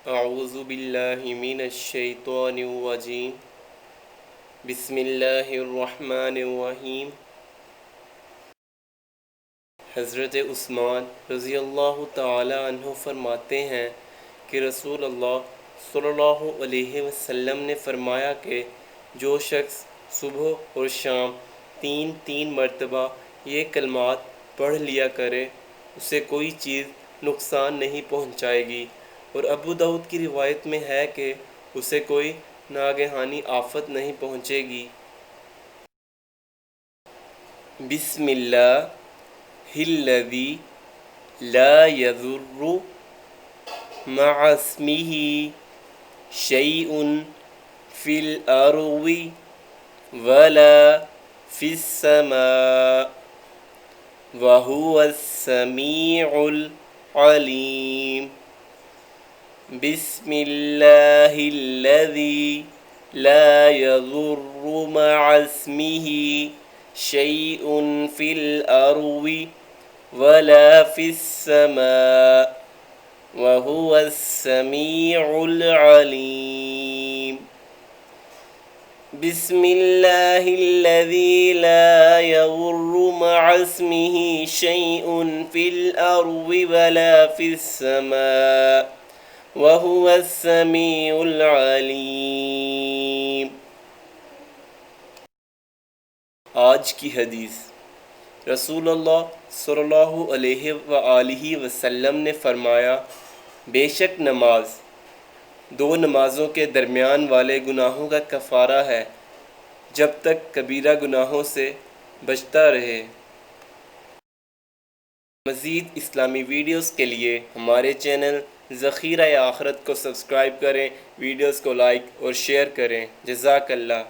اعوذ باللہ من الشیطان الرجیم بسم اللہ الرحمن الرحیم۔ حضرت عثمان رضی اللہ تعالی عنہ فرماتے ہیں کہ رسول اللہ صلی اللہ علیہ وسلم نے فرمایا کہ جو شخص صبح اور شام تین مرتبہ یہ کلمات پڑھ لیا کرے اسے کوئی چیز نقصان نہیں پہنچائے گی، اور ابو داؤد کی روایت میں ہے کہ اسے کوئی ناگہانی آفت نہیں پہنچے گی۔ بسم اللہ الذی لا یضر مع اسمہ شیء فی الارض ولا فی السماء وہو السمیع العلیم۔ بسم اللہ الذی لا یضر مع اسمہ شیء فی الارض ولا فی السماء وہو السمیع العلیم۔ بسم اللہ الذی لا یضر مع اسمہ شیء فی الارض ولا فی السماء وہو السمیع العلیم۔ آج کی حدیث، رسول اللہ صلی اللہ علیہ وآلہ وسلم نے فرمایا، بے شک نماز دو نمازوں کے درمیان والے گناہوں کا کفارہ ہے جب تک کبیرہ گناہوں سے بچتا رہے۔ مزید اسلامی ویڈیوز کے لیے ہمارے چینل ذخیرہ آخرت کو سبسکرائب کریں، ویڈیوز کو لائک اور شیئر کریں۔ جزاک اللہ۔